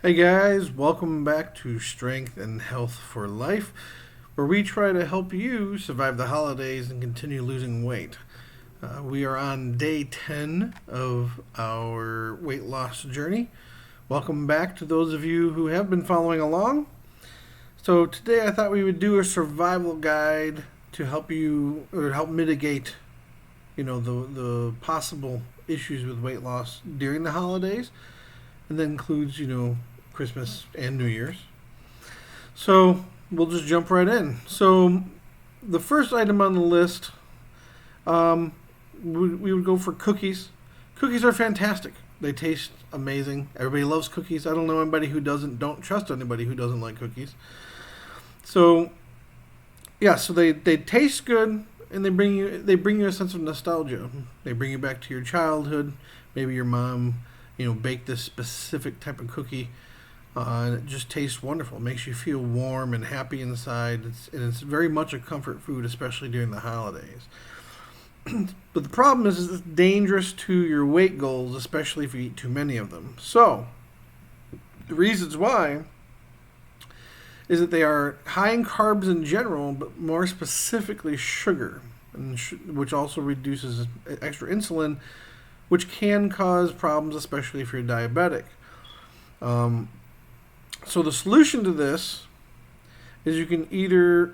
Hey guys, welcome back to Strength and Health for Life, where we try to help you survive the holidays and continue losing weight. We are on day 10 of our weight loss journey. Welcome back to those of you who have been following along. So today I thought we would do a survival guide to help you or help mitigate, the possible issues with weight loss during the holidays, and that includes, Christmas and New Year's. So we'll just jump right in. So the first item on the list, we would go for cookies. Cookies are fantastic. They taste amazing. Everybody loves cookies. I don't know anybody who doesn't. Don't trust anybody who doesn't like cookies. So yeah, so they taste good, and they bring you a sense of nostalgia. They bring you back to your childhood. Maybe your mom, baked this specific type of cookie, and it just tastes wonderful. It makes you feel warm and happy inside. It's very much a comfort food, especially during the holidays. But the problem is it's dangerous to your weight goals, especially if you eat too many of them. So the reasons why is that they are high in carbs in general, but more specifically sugar, which also reduces extra insulin, which can cause problems, especially if you're diabetic. So the solution to this is you can either,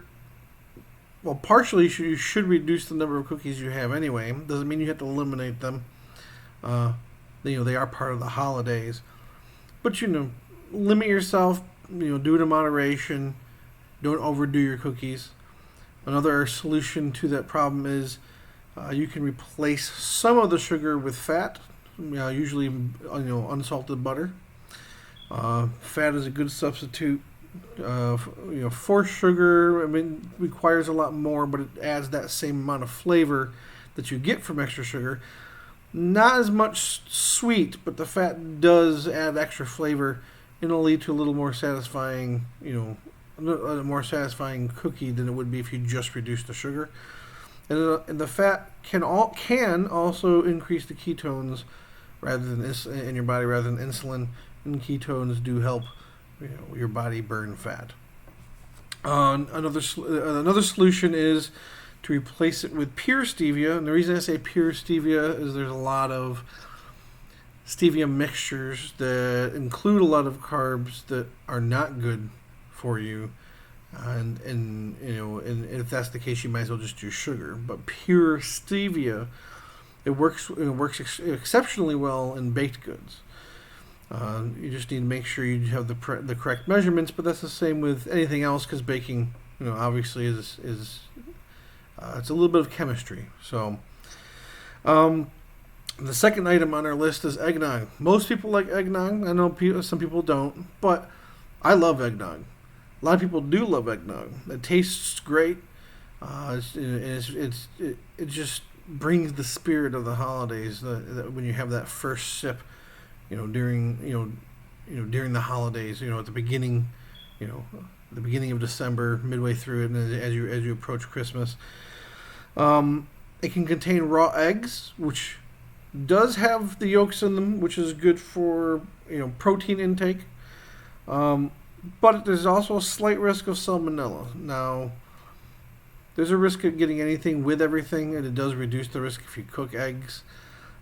partially you should reduce the number of cookies you have anyway. Doesn't mean you have to eliminate them. They are part of the holidays, but limit yourself. Do it in moderation. Don't overdo your cookies. Another solution to that problem is you can replace some of the sugar with fat, usually unsalted butter. Fat is a good substitute for sugar. I mean, requires a lot more, but it adds that same amount of flavor that you get from extra sugar. Not as much sweet, but the fat does add extra flavor, and it'll lead to a little more satisfying, a more satisfying cookie than it would be if you just reduced the sugar. And the fat can also increase the ketones in your body rather than insulin. And ketones do help your body burn fat. Another solution is to replace it with pure stevia. And the reason I say pure stevia is there's a lot of stevia mixtures that include a lot of carbs that are not good for you. And if that's the case, you might as well just use sugar. But pure stevia, it works exceptionally well in baked goods. You just need to make sure you have the correct measurements, but that's the same with anything else, because baking, obviously is it's a little bit of chemistry. So, the second item on our list is eggnog. Most people like eggnog. I know some people don't, but I love eggnog. A lot of people do love eggnog. It tastes great. It just brings the spirit of the holidays when you have that first sip. During the holidays, at the beginning, the beginning of December, midway through it, and as you approach Christmas, it can contain raw eggs, which does have the yolks in them, which is good for protein intake. But there's also a slight risk of salmonella. Now, there's a risk of getting anything with everything, and it does reduce the risk if you cook eggs.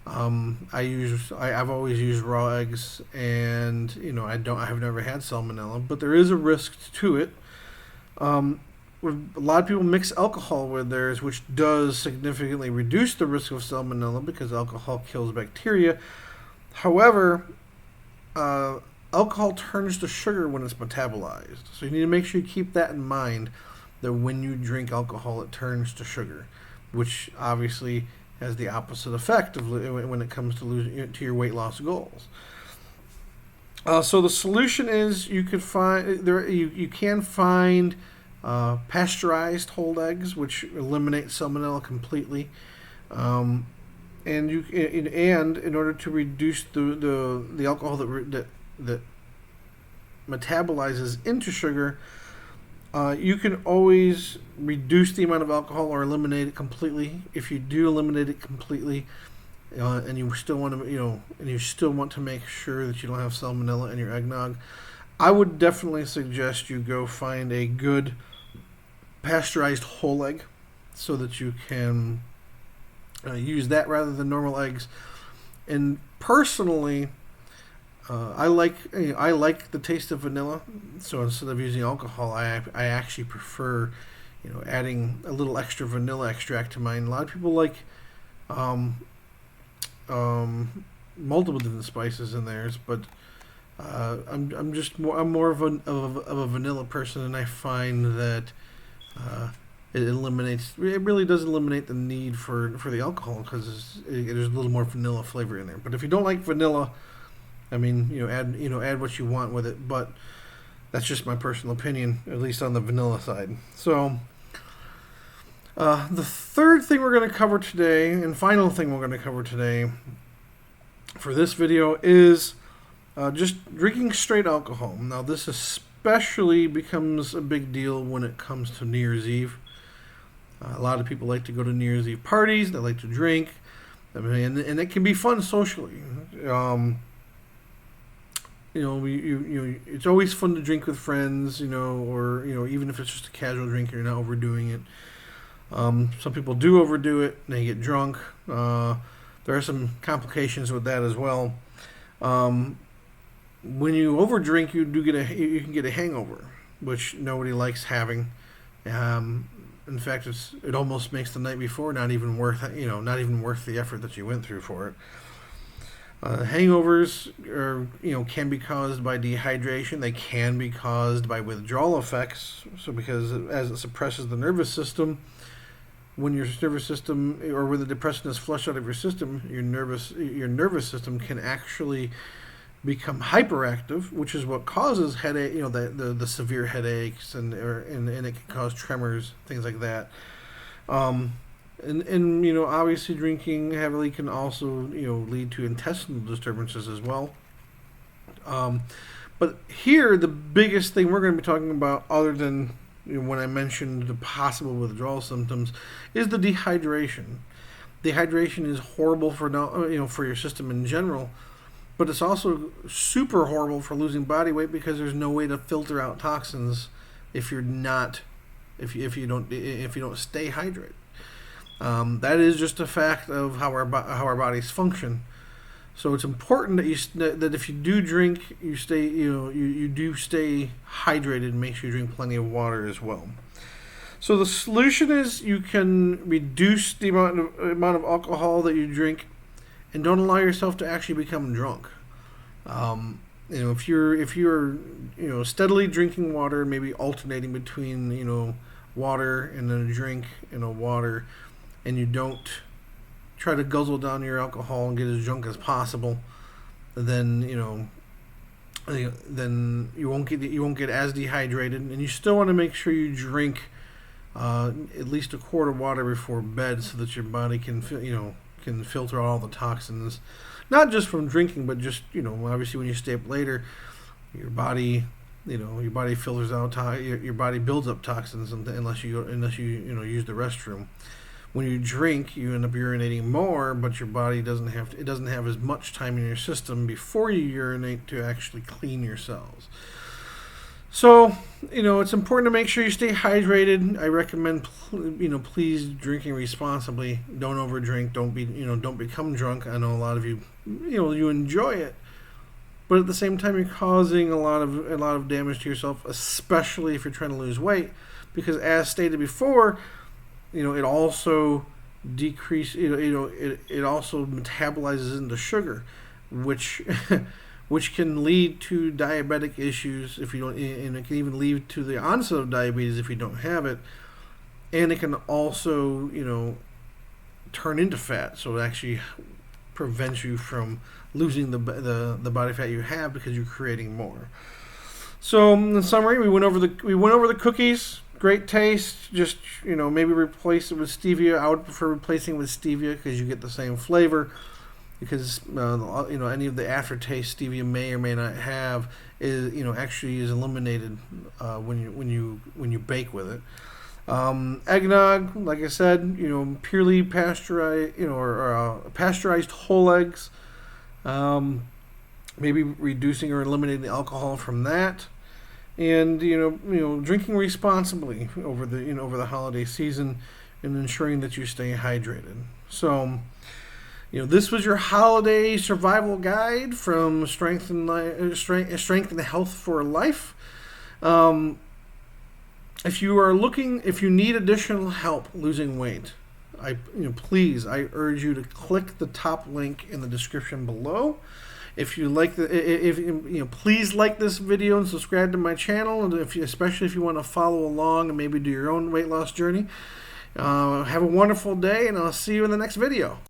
I've always used raw eggs, and I have never had salmonella, but there is a risk to it. A lot of people mix alcohol with theirs, which does significantly reduce the risk of salmonella because alcohol kills bacteria. However, alcohol turns to sugar when it's metabolized, so you need to make sure you keep that in mind. That when you drink alcohol, it turns to sugar, which obviously has the opposite effect when it comes to your weight loss goals. So the solution is you can find pasteurized whole eggs, which eliminate salmonella completely. And in order to reduce the alcohol that metabolizes into sugar, you can always reduce the amount of alcohol or eliminate it completely. If you do eliminate it completely, and you still want to, and you still want to make sure that you don't have salmonella in your eggnog, I would definitely suggest you go find a good pasteurized whole egg, so that you can use that rather than normal eggs. And personally, I like the taste of vanilla, so instead of using alcohol, I actually prefer adding a little extra vanilla extract to mine. A lot of people like multiple different spices in theirs, but I'm more of a vanilla person, and I find that it really does eliminate the need for the alcohol, because there's a little more vanilla flavor in there. But if you don't like vanilla, I mean, add what you want with it, but that's just my personal opinion, at least on the vanilla side. So the third thing we're going to cover today, and final thing we're going to cover today for this video, is just drinking straight alcohol. Now, this especially becomes a big deal when it comes to New Year's Eve. A lot of people like to go to New Year's Eve parties. They like to drink, and it can be fun socially. It's always fun to drink with friends, or even if it's just a casual drink, you're not overdoing it. Some people do overdo it, and they get drunk. There are some complications with that as well. When you overdrink, you can get a hangover, which nobody likes having. In fact, it almost makes the night before not even worth the effort that you went through for it. Hangovers can be caused by dehydration. They can be caused by withdrawal effects. So because as it suppresses the nervous system, when your nervous system, or when the depression is flushed out of your system, your nervous system can actually become hyperactive, which is what causes headache. The severe headaches, and it can cause tremors, things like that. And obviously drinking heavily can also lead to intestinal disturbances as well. But here, the biggest thing we're going to be talking about, other than when I mentioned the possible withdrawal symptoms, is the dehydration. Dehydration is horrible for your system in general, but it's also super horrible for losing body weight, because there's no way to filter out toxins if you don't stay hydrated. That is just a fact of how our bodies function. So it's important that if you do drink, you do stay hydrated, and make sure you drink plenty of water as well. So the solution is you can reduce the amount of alcohol that you drink, and don't allow yourself to actually become drunk. If you're steadily drinking water, maybe alternating between water and then a drink and a water, and you don't try to guzzle down your alcohol and get as drunk as possible, then you won't get as dehydrated, and you still want to make sure you drink at least a quart of water before bed, so that your body can filter out all the toxins, not just from drinking, but just obviously when you stay up later, your body filters out your body builds up toxins unless you use the restroom. When you drink, you end up urinating more, but your body doesn't have as much time in your system before you urinate to actually clean your cells. So, it's important to make sure you stay hydrated. I recommend, please drinking responsibly. Don't overdrink. Don't become drunk. I know a lot of you, you enjoy it, but at the same time, you're causing a lot of damage to yourself, especially if you're trying to lose weight, because as stated before, it also it also metabolizes into sugar, which can lead to diabetic issues if you don't, and it can even lead to the onset of diabetes if you don't have it, and it can also turn into fat, so it actually prevents you from losing the body fat you have, because you're creating more. So in summary, we went over the cookies. Great taste. Just maybe replace it with stevia. I would prefer replacing it with stevia, because you get the same flavor. Because any of the aftertaste stevia may or may not have is actually is eliminated when you bake with it. Eggnog, like I said, purely pasteurized, or pasteurized whole eggs. Maybe reducing or eliminating the alcohol from that, and drinking responsibly over the holiday season, and ensuring that you stay hydrated. So, this was your holiday survival guide from Strength and Health for Life. If you need additional help losing weight, please, I urge you to click the top link in the description below. If you like please like this video and subscribe to my channel, and especially if you want to follow along and maybe do your own weight loss journey. Have a wonderful day, and I'll see you in the next video.